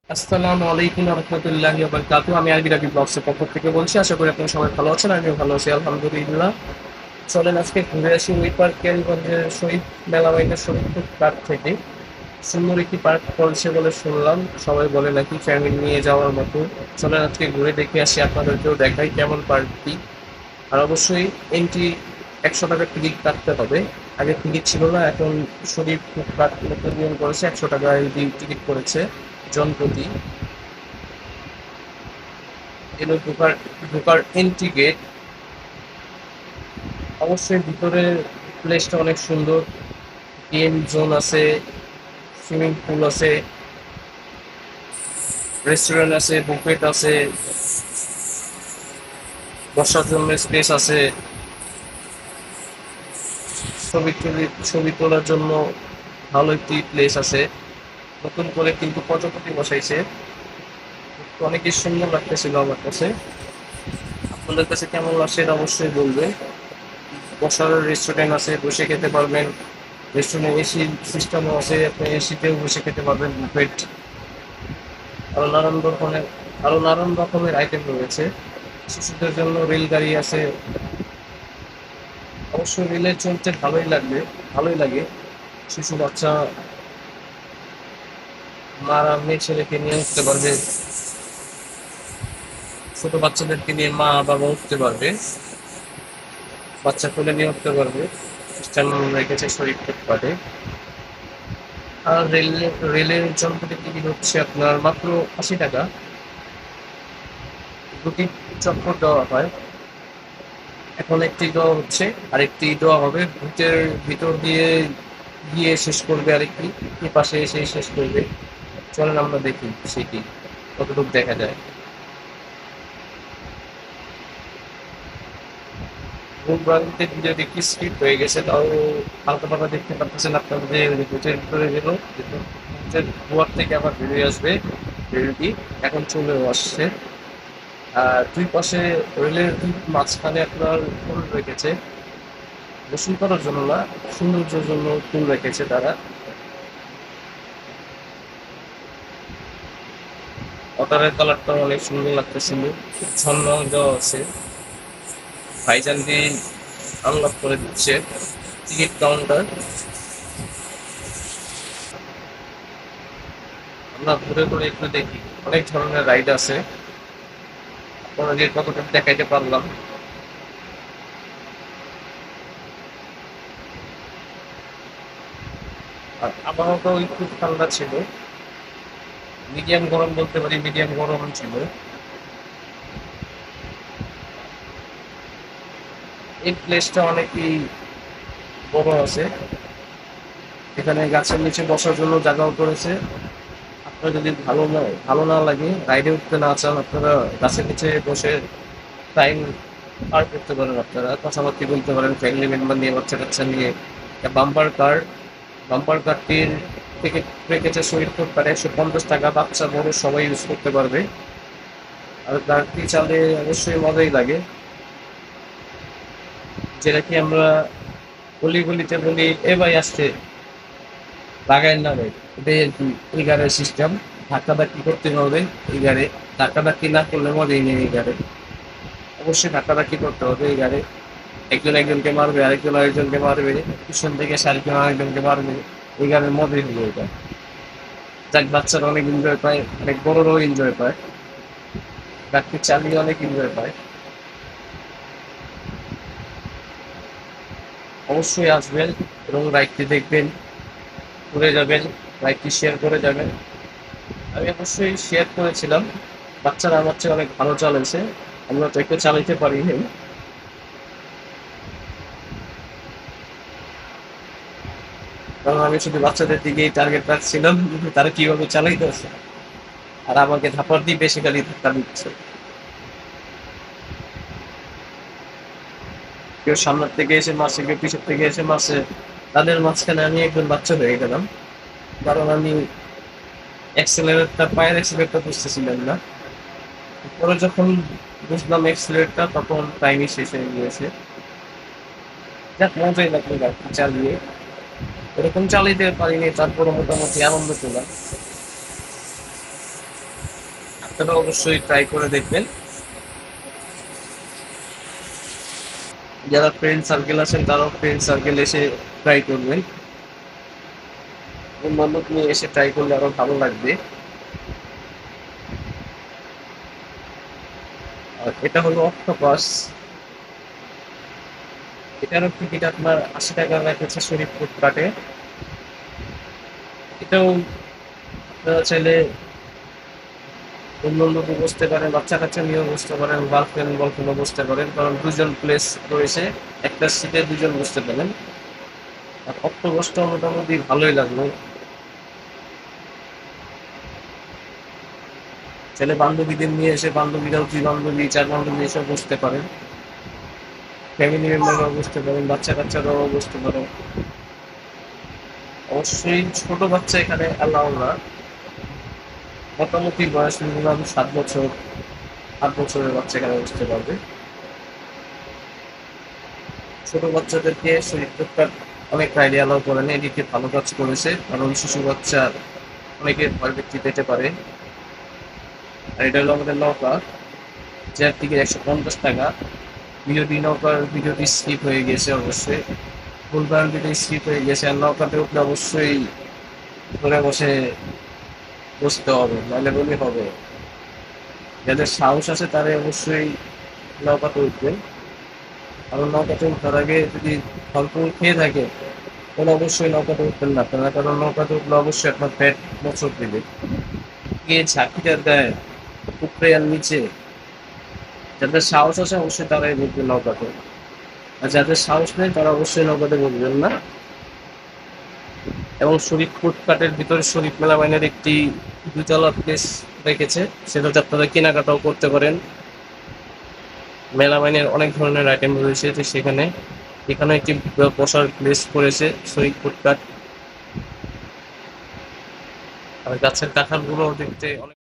আসসালামু আলাইকুম রহমতুল্লাহি ওয়া বারাকাতুহু। আমি আরবি রাবি ব্লগসের পক্ষ থেকে বলছি। আশা করি আপনারা সবাই ভালো আছেন। আমিও ভালো আছি আলহামদুলিল্লাহ। চলেন আজকে ঘুরে আসি ওই পার্ক কেরানীগঞ্জের শহীদ মেলা মাইনের শহীদ পার্ক থেকে। সুন্দর একটি পার্ক করেছে বলে শুনলাম, সবাই বলে নাকি ফ্যামিলি নিয়ে যাওয়ার মতো। চলেন আজকে ঘুরে দেখে আসি, আপনাদেরকেও দেখাই কেমন পার্কটি। আর অবশ্যই এন্ট্রি 100 টাকা টিকিট কাটতে হবে। আগে টিকিট ছিল না, এখন শরীফ পার্ক নতুন নিয়ম করেছে, 100 টাকায় টিকিট করেছে জনপ্রতি। এলো ঢোকার এন্ট্রি গেট। অবশ্যই ভিতরে প্লেসটা অনেক সুন্দর। গেম জোন আছে, সুইমিং পুল আছে, রেস্টুরেন্ট আছে, বুফেট আছে, বসার জন্য স্পেস আছে, ছবি তোলার জন্য ভালো একটি প্লেস আছে। নতুন করে কিন্তু প্রজাপতি বসাইছে, অনেকই সুন্দর লাগতেছিল আমার কাছে। আপনাদের কাছে কেমন লাগছে এটা অবশ্যই বলবেন। বসার রেস্টুরেন্ট আছে, বসে খেতে পারবেন। রেস্টুরেন্টে এসি সিস্টেমও আছে, আপনি এসিতেও বসে খেতে পারবেন। বুফেট আরো নানান রকমের আরো নানান রকমের আইটেম রয়েছে। শিশুদের জন্য রেলগাড়ি আছে। অবশ্যই রেলে চলতে ভালোই লাগে। শিশু বাচ্চা, মারা মেয়ে ছেলেকে নিয়ে উঠতে পারবে, ছোট বাচ্চাদেরকে নিয়ে মা বাবা উঠতে পারবে, বাচ্চা কোলে নিয়ে উঠতে পারবে। সিস্টেম রেখেছে শরীর ফুটপাতে। আর রেলের জনপ্রতি টিকিট হচ্ছে আপনার মাত্র 80 টাকা। দুটি চক্কর দেওয়া হয়, এখন একটি দেওয়া হচ্ছে, আরেকটি দেওয়া হবে। ভিতর দিয়ে গিয়ে শেষ করবে আরেকটি, এই পাশে এসে শেষ করবে। চলেন আমরা দেখি সেটি কতটুকু দেখা যায়। ঘুম ভাঙতে ভিডিও দেখি স্কিপ হয়ে গেছে, তাও হালকা পাকা দেখতে পারতেছেন আপনাদের। বুথের ভিতরে গেল, বুথের দুয়ার থেকে আবার বেরিয়ে আসবে রেলটি, এখন চলেও আসছে। আর দুই পাশে রেলের দুই মাঝখানে আপনার ফুল রেখেছে, গোসল করার জন্য না, সৌন্দর্যের জন্য ফুল রেখেছে তারা। ওটারের কালারটা অনেক সুন্দর লাগতেছিল, ঝলমল দেওয়া আছে। ভাইজান দিয়ে আনলক করে দিচ্ছে টিকিট কাউন্টার। আমরা ঘুরে ঘুরে একটু দেখি, অনেক ধরনের রাইড আছে, আপনাদের কতটা দেখাইতে পারলাম। আর আবহাওয়াটাও একটু ঠান্ডা ছিল, মিডিয়াম গরম বলতে পারি, মিডিয়াম গরম ছিল। এই প্লেসটা অনেকই বড় আছে, এখানে গাছের নিচে বসার জন্য জায়গাও করেছে। আপনার যদি ভালো না লাগে, রাইডে উঠতে না চান, আপনারা গাছের নিচে বসে টাইম পার করতে পারেন। আপনারা কথাবার্তা বলতে পারেন ফ্যামিলি মেম্বার নিয়ে, বাচ্চা কাচ্চা নিয়ে। বাম্পার কার বাম্পার কারটির টিকিট রেখেছে শহীদ ফুটপাতে 150 টাকা, বাচ্চা বড় সবাই ইউজ করতে পারবে। আর কারটি চালে অবশ্যই মজাই লাগে, যেটা কি আমরা গলিতে বলি এ ভাই আসছে লাগাই না ভাই, এটাই আর কি। এই গাড়ির সিস্টেম, ধাক্কাধাক্কি করতে হবে এই গাড়ি। ধাক্কাধাক্কি না করলে মজাই নেই এই গাড়ি। অবশ্যই ধাক্কাধাক্কি করতে হবে এই গাড়ি। একজন একজনকে মারবে, আরেকজন আরেকজনকে মারবে, পিছন থেকে আরেকজন আরেকজনকে মারবে। এই গানের মজাই হলো এটা। যাক, বাচ্চারা অনেক এনজয় পায়, অনেক বড়রাও এনজয় পায়, গাড়িটি চালিয়ে অনেক এনজয় পায়। অবশ্যই আসবেন এবং রাইডটি দেখবেন, ঘুরে যাবেন, রাইডটি শেয়ার করে যাবেন। আমি অবশ্যই শেয়ার করেছিলাম, বাচ্চারা আমার চেয়ে অনেক ভালো চালাইছে, আমরা তো একটু চালাইতে পারিনি। কারণ আমি শুধু বাচ্চাদের দিকেই টার্গেট রাখছিলাম, তারা কিভাবে চালাইতেছে। আর আমাকে ধাপার দিয়ে বেশি গাড়ি ধাক্কা দিচ্ছে, কেউ সামনের থেকে এসে মারছে, কেউ পিছের থেকে এসে মারছে। তাদের মাঝখানে আমি একজন বাচ্চা হয়ে গেলাম, কারণ আমি পায়ের অ্যাক্সিলারেটরটা বুঝতেছিলাম না। পরে যখন বুঝলাম অ্যাক্সিলারেটরটা, তখন টাইমই শেষ হয়ে গিয়েছে। যাক, মজাই লাগলো গাড়ি চালিয়ে। এরকম চালাইতে পারিনি, তারপরে মোটামুটি আনন্দ পেলাম। আপনারা অবশ্যই ট্রাই করে দেখবেন। যারা ফ্রেন্ড সার্কেল আছেন তারাও ফ্রেন্ড সার্কেল এসে ট্রাই করবেন। বন্ধু নিয়ে এসে ট্রাই করলে আরো ভালো লাগবে। আর এটা হলো অক্টোপাস। এটারও টিকিট আপনার ৮০ টাকা রেখেছে শরীফ ফুডকার্টে। এটাও আপনারা চাইলে অন্য লোকও বসতে পারেন, বাচ্চা কাচ্চা নিয়েও বসতে পারেন, গার্লফ্রেন্ড বয়ফ্রেন্ডও বসতে পারেন, কারণ দুজন প্লেস রয়েছে, একটা সিটে দুজন বসতে পারেন। আর অক্টোপাসটা মোটামুটি ভালোই লাগলো। চাইলে বান্ধবীদের নিয়ে এসে বান্ধবীরাও ২ বান্ধবী ৪ বান্ধবী এসব বসতে পারেন, ফ্যামিলি মেম্বাররাও বসতে পারেন, বাচ্চা কাচ্চারাও বসতে পারেন। অবশ্যই ছোট বাচ্চা এখানে অ্যালাউ না। মোটামুটি বয়স মিনিমাম ৭ বছর ৮ বছরের বাচ্চা এখানে বসতে পারবে। ছোট বাচ্চাদেরকে শরীর টুকটাক অনেক রাইডে অ্যালাউ করে না, এদিকে ভালো কাজ করেছে, কারণ শিশু বাচ্চা অনেকের ভয় ব্যক্তি পেতে পারে। আর এটা হলো আমাদের নৌকা, যার টিকিট ১৫০ টাকা। ভিডিওটি নৌকার ভিডিওটি স্কিপ হয়ে গেছে অবশ্যই, ভুলভাল ভিডিও স্কিপ হয়ে গেছে। আর নৌকাতে উঠলে অবশ্যই ধরে বসে বসতে হবে, নাহলে বলি হবে। যাদের সাহস আছে তারা অবশ্যই নৌকাতে উঠবে, কারণ নৌকাতে ওঠার আগে যদি ফলফুল খেয়ে থাকে তাহলে অবশ্যই নৌকাতে উঠবেন না আপনারা, কারণ নৌকাতে উঠলে অবশ্যই আপনার পেট মোচড় দিবে। গিয়ে ঝাঁকিটার দেয় উপরে আর নিচে। যাদের সাহস আছে অবশ্যই তারাই উঠবে নৌকাতে, আর যাদের সাহস নেই তারা অবশ্যই নৌকাতে উঠবেন না। এবং শরীফ ফুডকার্টের ভিতরে শরীফ মেলা মাইনের একটি ২ তলা প্লেস রেখেছে, সেটাতে আপনারা কেনাকাটাও করতে পারেন। মেলা মাইনের অনেক ধরনের আইটেম রয়েছে, তো সেখানে এখানে একটি বসার প্লেস করেছে শরীফ ফুডকার্ট। আর গাছের কাঁঠালগুলো দেখতে অনেক